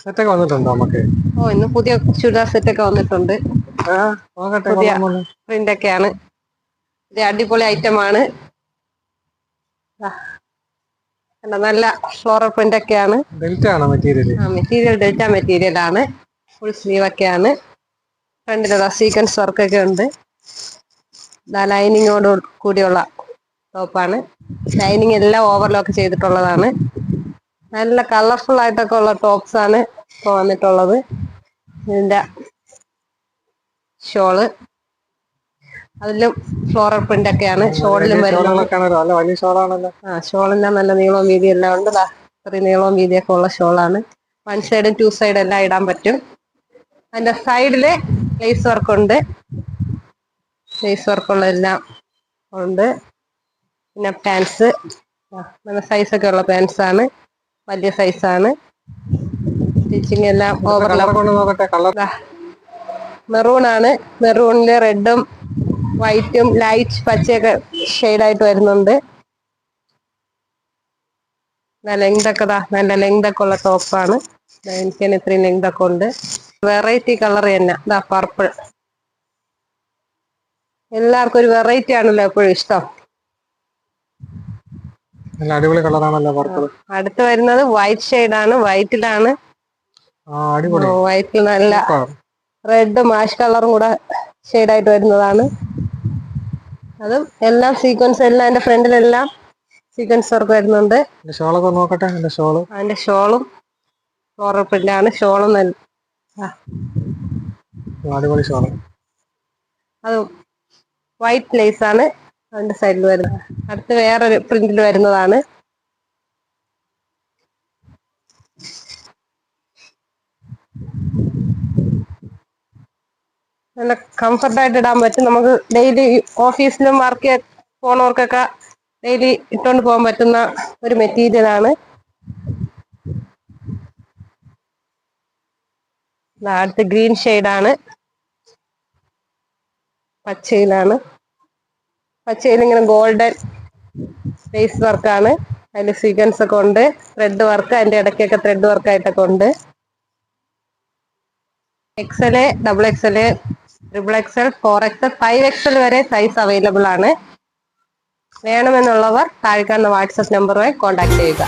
സെറ്റൊക്കെ വന്നിട്ടുണ്ടോ നമുക്ക്? ഓ, ഇന്ന് പുതിയ ചുരിദാർ സെറ്റൊക്കെ വന്നിട്ടുണ്ട്. നോക്കട്ടെ, പുതിയ കൊള്ളാമോന്ന്. പ്രിന്റൊക്കെയാണ്. ഇത് അടിപൊളി ഐറ്റമാണ്. നല്ല ഫ്ലോറൽ പ്രിന്റ് ഒക്കെയാണ്. ബെൽറ്റ് ആണോ മെറ്റീരിയൽ? മെറ്റീരിയൽ ഡെൽറ്റ മെറ്റീരിയൽ ആണ്. ഫുൾ സ്ലീവ് ഒക്കെയാണ്. ഫ്രണ്ടിലുള്ള സീക്വൻസ് വർക്കൊക്കെ ഉണ്ട്. ലൈനിങ്ങോട് കൂടിയുള്ള ടോപ്പാണ്. ലൈനിങ് എല്ലാം ഓവർലോക്ക് ചെയ്തിട്ടുള്ളതാണ്. നല്ല കളർഫുൾ ആയിട്ടൊക്കെ ഉള്ള ടോപ്സ് ആണ് ഇപ്പോൾ വന്നിട്ടുള്ളത്. ഇതിന്റെ ഷോള് അതിലും ഫ്ലോറൽ പ്രിന്റ് ഒക്കെയാണ് ഷോളിലും വരുന്നത്. ഷോളെല്ലാം നല്ല നീളവും വീതിയും എല്ലാം ഉണ്ട്. ഇത്രയും നീളവും വീതിയൊക്കെ ഉള്ള ഷോളാണ്. 1 സൈഡും 2 സൈഡും എല്ലാം ഇടാൻ പറ്റും. അതിന്റെ സൈഡില് ലേസ് വർക്ക് ഉണ്ട്. ലേസ് വർക്കുള്ള എല്ലാം ഉണ്ട്. പിന്നെ പാൻസ് നല്ല സൈസൊക്കെ ഉള്ള പാൻസ് ആണ്. വലിയ സൈസാണ്. സ്റ്റിച്ചിങ് എല്ലാം മെറൂൺ ആണ്. മെറൂണില് റെഡും വൈറ്റും ലൈറ്റ് പച്ചയൊക്കെ ഷെയ്ഡായിട്ട് വരുന്നുണ്ട്. നല്ല ലെങ്ത് ഒക്കെ ഉള്ള ടോപ്പാണ്. എനിക്ക് തന്നെ ഇത്രയും ലെങ്ത് ഒക്കെ ഉണ്ട്. വെറൈറ്റി കളർ തന്നെ പർപ്പിൾ. എല്ലാവർക്കും ഒരു വെറൈറ്റി ആണല്ലോ എപ്പോഴും ഇഷ്ടം. അടിപൊളി കളറാണല്ലോ പർപ്പിൾ. അടുത്ത് വരുന്നത് വൈറ്റ് ഷെയ്ഡാണ്. വൈറ്റിലാണ്. വൈറ്റിൽ നല്ല റെഡും ആഷ് കളറും കൂടെ ഷെയ്ഡായിട്ട് വരുന്നതാണ്. അതും എല്ലാം സീക്വൻസ് എല്ലാം അതിന്റെ ഫ്രണ്ടിലെല്ലാം സീക്വൻസ് വർക്ക് വരുന്നുണ്ട്. ഷോളൊക്കെ നോക്കട്ടെ. അതിന്റെ ഷോളും ഫ്ലോറൽ പ്രിന്റാണ്. ഷോളും അടിപൊളി ഷോള്. അത് വൈറ്റ് ലേസ് ആണ് അതിന്റെ സൈഡിൽ വരുന്നത്. അടുത്ത് വേറൊരു പ്രിന്റിൽ വരുന്നതാണ്. നല്ല കംഫർട്ടായിട്ട് ഇടാൻ പറ്റും. നമുക്ക് ഡെയിലി ഓഫീസിലും വർക്ക് പോണവർക്കൊക്കെ ഡെയിലി ഇട്ടുകൊണ്ട് പോകാൻ പറ്റുന്ന ഒരു മെറ്റീരിയൽ ആണ്. അടുത്ത് ഗ്രീൻ ഷെയ്ഡാണ്. പച്ചയിലാണ്. പച്ചയിൽ ഇങ്ങനെ ഗോൾഡൻ ലേസ് വർക്കാണ്. അതിൽ സീക്വൻസ് ഒക്കെ ഉണ്ട്. ത്രെഡ് വർക്ക് അതിന്റെ ഇടയ്ക്കൊക്കെ ത്രെഡ് വർക്ക് ആയിട്ടൊക്കെ ഉണ്ട്. XL, XXL, XXL, 4XL, 5XL വരെ സൈസ് അവൈലബിൾ ആണ്. വേണമെന്നുള്ളവർ താഴെ കാണുന്ന വാട്സപ്പ് നമ്പറുമായി കോൺടാക്ട് ചെയ്യുക.